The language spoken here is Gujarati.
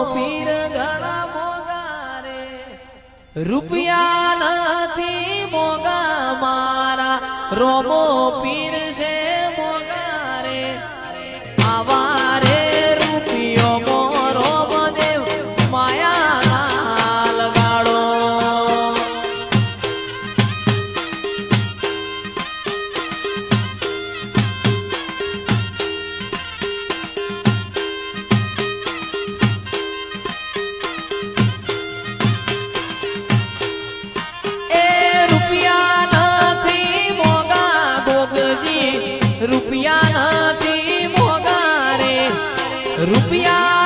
પીર ઘણા મોગા રે રૂપિયા નથી મોગા મારા રોમો પીર છે મોગા રે આવા રે રૂપિયો મોરો દેવ માયા ના લગાડો રૂપિયા નથી મોગા રે રૂપિયા